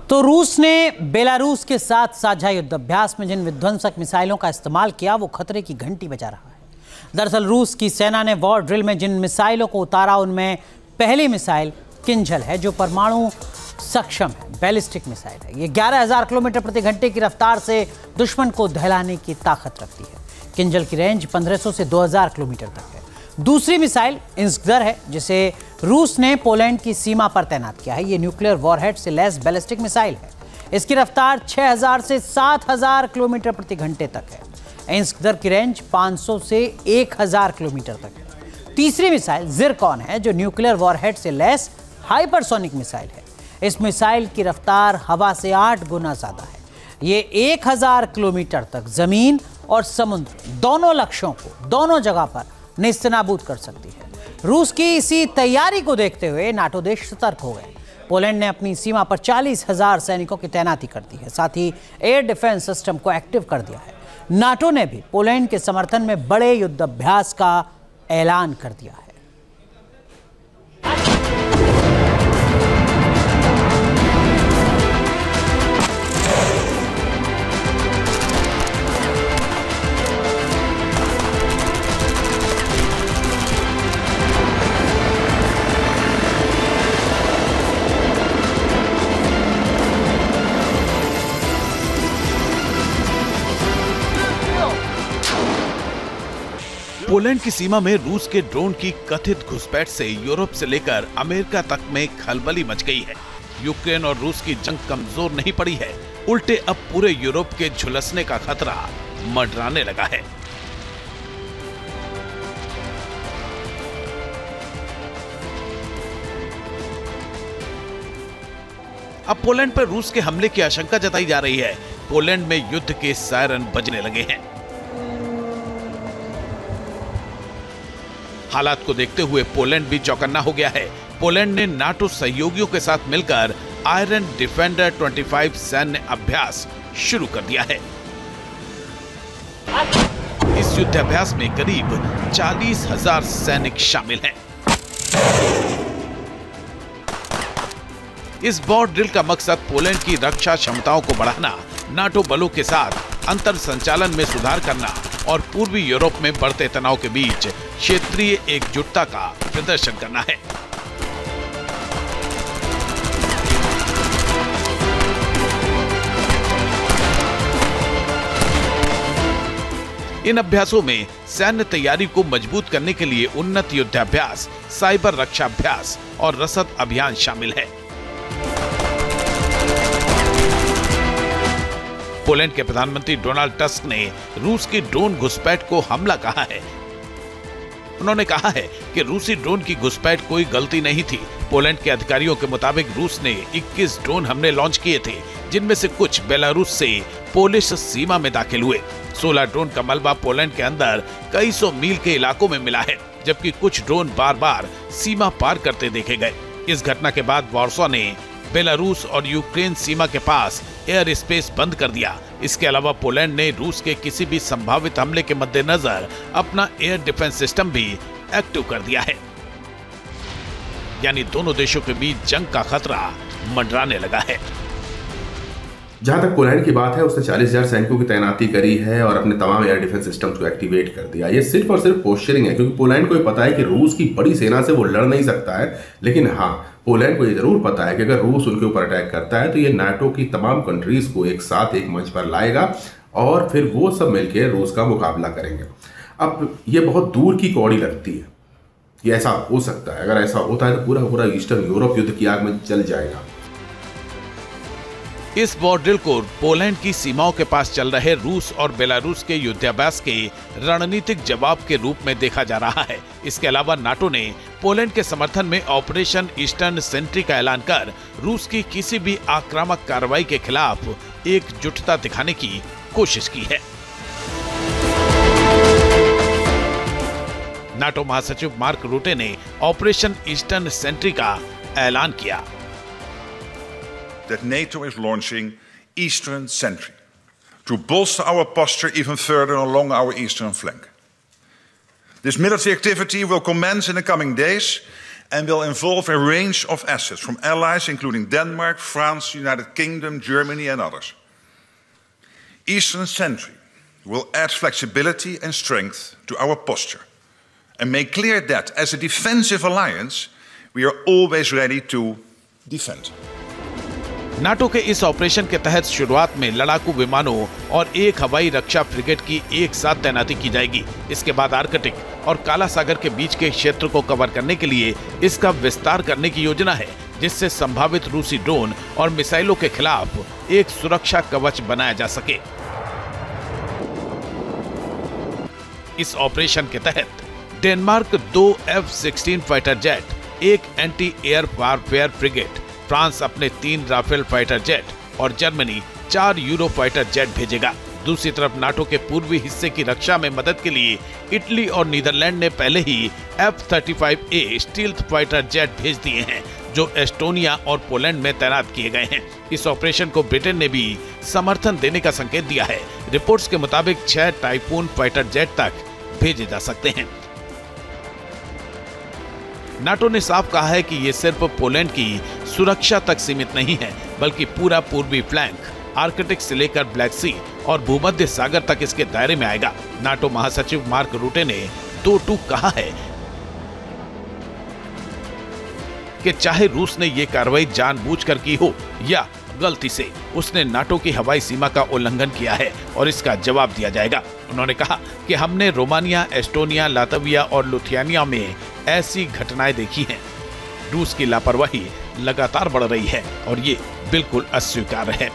तो रूस ने बेलारूस के साथ साझा युद्धाभ्यास में जिन विध्वंसक मिसाइलों का इस्तेमाल किया वो खतरे की घंटी बजा रहा है। दरअसल रूस की सेना ने वॉर ड्रिल में जिन मिसाइलों को उतारा उनमें पहली मिसाइल किंजल है जो परमाणु सक्षम है, बैलिस्टिक मिसाइल है। ये 11,000 किलोमीटर प्रति घंटे की रफ्तार से दुश्मन को दहलाने की ताकत रखती है। किंजल की रेंज 1500 से 2000 किलोमीटर तक है। दूसरी मिसाइल इस्कंदर है जिसे रूस ने पोलैंड की सीमा पर तैनात किया है। ये न्यूक्लियर वॉरहेड से लैस बैलिस्टिक मिसाइल है। इसकी रफ्तार 6000 से 7000 किलोमीटर प्रति घंटे तक है। इस्कंदर की रेंज 500 से 1000 किलोमीटर तक है। तीसरी मिसाइल जिरकॉन है जो न्यूक्लियर वॉरहेड से लैस हाइपरसोनिक मिसाइल है। इस मिसाइल की रफ्तार हवा से 8 गुना ज्यादा है। ये 1000 किलोमीटर तक जमीन और समुद्र दोनों लक्ष्यों को दोनों जगह पर नेस्तनाबूद कर सकती है। रूस की इसी तैयारी को देखते हुए नाटो देश सतर्क हो गए। पोलैंड ने अपनी सीमा पर 40,000 सैनिकों की तैनाती कर दी है। साथ ही एयर डिफेंस सिस्टम को एक्टिव कर दिया है। नाटो ने भी पोलैंड के समर्थन में बड़े युद्धाभ्यास का ऐलान कर दिया है। पोलैंड की सीमा में रूस के ड्रोन की कथित घुसपैठ से यूरोप से लेकर अमेरिका तक में खलबली मच गई है। यूक्रेन और रूस की जंग कमजोर नहीं पड़ी है, उल्टे अब पूरे यूरोप के झुलसने का खतरा मंडराने लगा है। अब पोलैंड पर रूस के हमले की आशंका जताई जा रही है। पोलैंड में युद्ध के सायरन बजने लगे हैं। हालात को देखते हुए पोलैंड भी चौकन्ना हो गया है। पोलैंड ने नाटो सहयोगियों के साथ मिलकर आयरन डिफेंडर 25 सैन्य अभ्यास शुरू कर दिया है। इस युद्धाभ्यास में करीब 40,000 सैनिक शामिल हैं। इस वॉर ड्रिल का मकसद पोलैंड की रक्षा क्षमताओं को बढ़ाना, नाटो बलों के साथ अंतर संचालन में सुधार करना और पूर्वी यूरोप में बढ़ते तनाव के बीच क्षेत्रीय एकजुटता का प्रदर्शन करना है। इन अभ्यासों में सैन्य तैयारी को मजबूत करने के लिए उन्नत युद्धाभ्यास, साइबर रक्षाभ्यास और रसद अभियान शामिल है। पोलैंड के प्रधानमंत्री डोनाल्ड टस्क ने रूस की ड्रोन घुसपैठ को हमला कहा है। उन्होंने कहा है कि रूसी ड्रोन की घुसपैठ कोई गलती नहीं थी। पोलैंड के अधिकारियों के मुताबिक रूस ने 21 ड्रोन हमले लॉन्च किए थे, जिनमें से कुछ बेलारूस से पोलिश सीमा में दाखिल हुए। 16 ड्रोन का मलबा पोलैंड के अंदर कई सौ मील के इलाकों में मिला है, जबकि कुछ ड्रोन बार बार सीमा पार करते देखे गए। इस घटना के बाद वार्सो ने बेलारूस और यूक्रेन सीमा के पास एयर स्पेस बंद कर दिया। इसके अलावा पोलैंड ने रूस के किसी भी संभावित हमले के मद्देनजर अपना एयर डिफेंस सिस्टम भी एक्टिव कर दिया है। यानी दोनों देशों के बीच जंग का खतरा मंडराने लगा है। जहां तक पोलैंड की बात है, उसने 40,000 सैनिकों की तैनाती करी है और अपने तमाम एयर डिफेंस सिस्टम्स को एक्टिवेट कर दिया। ये सिर्फ और सिर्फ पोस्चरिंग है, क्योंकि पोलैंड को पता है कि रूस की बड़ी सेना से वो लड़ नहीं सकता है। लेकिन हाँ, पोलैंड को ये जरूर पता है कि अगर रूस उनके ऊपर अटैक करता है तो ये नाटो की तमाम कंट्रीज को एक साथ एक मंच पर लाएगा और फिर वो सब मिलकर रूस का मुकाबला करेंगे। अब ये बहुत दूर की कौड़ी लगती है कि ऐसा हो सकता है। अगर ऐसा होता है तो पूरा पूरा ईस्टर्न यूरोप युद्ध की आग में जल जाएगा। इस वॉर ड्रिल को पोलैंड की सीमाओं के पास चल रहे रूस और बेलारूस के युद्धाभ्यास के रणनीतिक जवाब के रूप में देखा जा रहा है। इसके अलावा नाटो ने पोलैंड के समर्थन में ऑपरेशन ईस्टर्न सेंट्री का ऐलान कर रूस की किसी भी आक्रामक कार्रवाई के खिलाफ एकजुटता दिखाने की कोशिश की है। नाटो महासचिव मार्क रूटे ने ऑपरेशन ईस्टर्न सेंट्री का ऐलान किया। That NATO is launching Eastern Sentry to bolster our posture even further along our eastern flank. This military activity will commence in the coming days and will involve a range of assets from allies including Denmark, France, United Kingdom, Germany and others. Eastern Sentry will add flexibility and strength to our posture and make clear that as a defensive alliance, we are always ready to defend. NATO के इस operation के तहत शुरुआत में लड़ाकू विमानों और एक हवाई रक्षा फ्रिगेट की एक साथ तैनाती की जाएगी। इसके बाद आर्कटिक और काला सागर के बीच के क्षेत्र को कवर करने के लिए इसका विस्तार करने की योजना है, जिससे संभावित रूसी ड्रोन और मिसाइलों के खिलाफ एक सुरक्षा कवच बनाया जा सके। इस ऑपरेशन के तहत डेनमार्क 2 F-16 फाइटर जेट, एक anti air warfare frigate, France अपने 3 राफेल फाइटर जेट और जर्मनी 4 यूरो फाइटर जेट भेजेगा। दूसरी तरफ नाटो के पूर्वी हिस्से की रक्षा में मदद के लिए इटली और नीदरलैंड ने पहले ही F-35A स्टील्थ फाइटर जेट भेज दिए हैं, जो एस्टोनिया और पोलैंड में तैनात किए गए हैं। इस ऑपरेशन को ब्रिटेन ने भी समर्थन देने का संकेत दिया है। रिपोर्ट्स के मुताबिक 6 टाइफून फाइटर जेट तक भेजे जा सकते हैं। नाटो ने साफ कहा है कि ये सिर्फ पोलैंड की सुरक्षा तक सीमित नहीं है, बल्कि पूरा पूर्वी फ्लैंक आर्कटिक से लेकर ब्लैक सी और भूमध्य सागर तक इसके दायरे में आएगा। नाटो महासचिव मार्क रूटे ने 2 टूक कहा है कि चाहे रूस ने ये कार्रवाई जानबूझकर की हो या गलती से, उसने नाटो की हवाई सीमा का उल्लंघन किया है और इसका जवाब दिया जाएगा। उन्होंने कहा कि हमने रोमानिया, एस्टोनिया, लातविया और लुथियानिया में ऐसी घटनाएं देखी हैं। रूस की लापरवाही लगातार बढ़ रही है और ये बिल्कुल अस्वीकार्य है।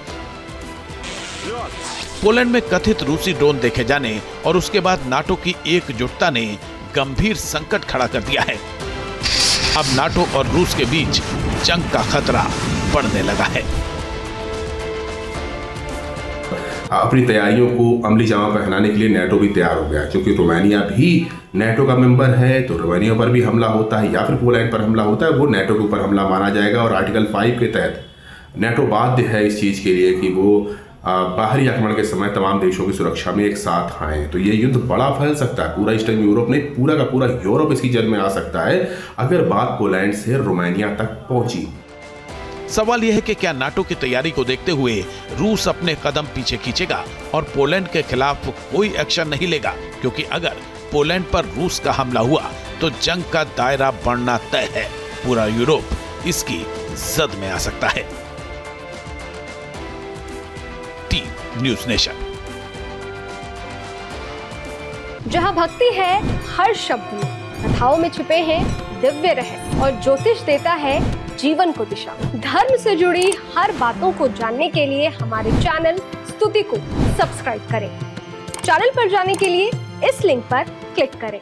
पोलैंड में कथित रूसी ड्रोन देखे जाने और उसके बाद नाटो की एकजुटता ने गंभीर संकट खड़ा कर दिया है। अब नाटो और रूस के बीच जंग का खतरा बढ़ने लगा है। अपनी तैयारियों को अमली जामा पहनाने के लिए नाटो भी तैयार हो गया, क्योंकि रोमानिया भी नाटो का मेंबर है, तो रोमानिया पर भी हमला होता है या फिर पोलैंड पर हमला होता है, वो नाटो के ऊपर हमला माना जाएगा। और आर्टिकल 5 के तहत नाटो बाध्य है इस चीज़ के लिए कि वो बाहरी आक्रमण के समय तमाम देशों की सुरक्षा में एक साथ आए। तो ये युद्ध बड़ा फैल सकता है, पूरा ईस्टर्न यूरोप नहीं, पूरा का पूरा यूरोप इसकी जद में आ सकता है अगर बात पोलैंड से रोमानिया तक पहुंची। सवाल यह है कि क्या नाटो की तैयारी को देखते हुए रूस अपने कदम पीछे खींचेगा और पोलैंड के खिलाफ कोई एक्शन नहीं लेगा, क्योंकि अगर पोलैंड पर रूस का हमला हुआ तो जंग का दायरा बढ़ना तय है। पूरा यूरोप इसकी जद में आ सकता है। Team news nation. जहां भक्ति है हर शब्द में, कथाओं में छिपे हैं दिव्य रहस्य और ज्योतिष देता है जीवन को दिशा। धर्म से जुड़ी हर बातों को जानने के लिए हमारे चैनल स्तुति को सब्सक्राइब करें। चैनल पर जाने के लिए इस लिंक पर क्लिक करें।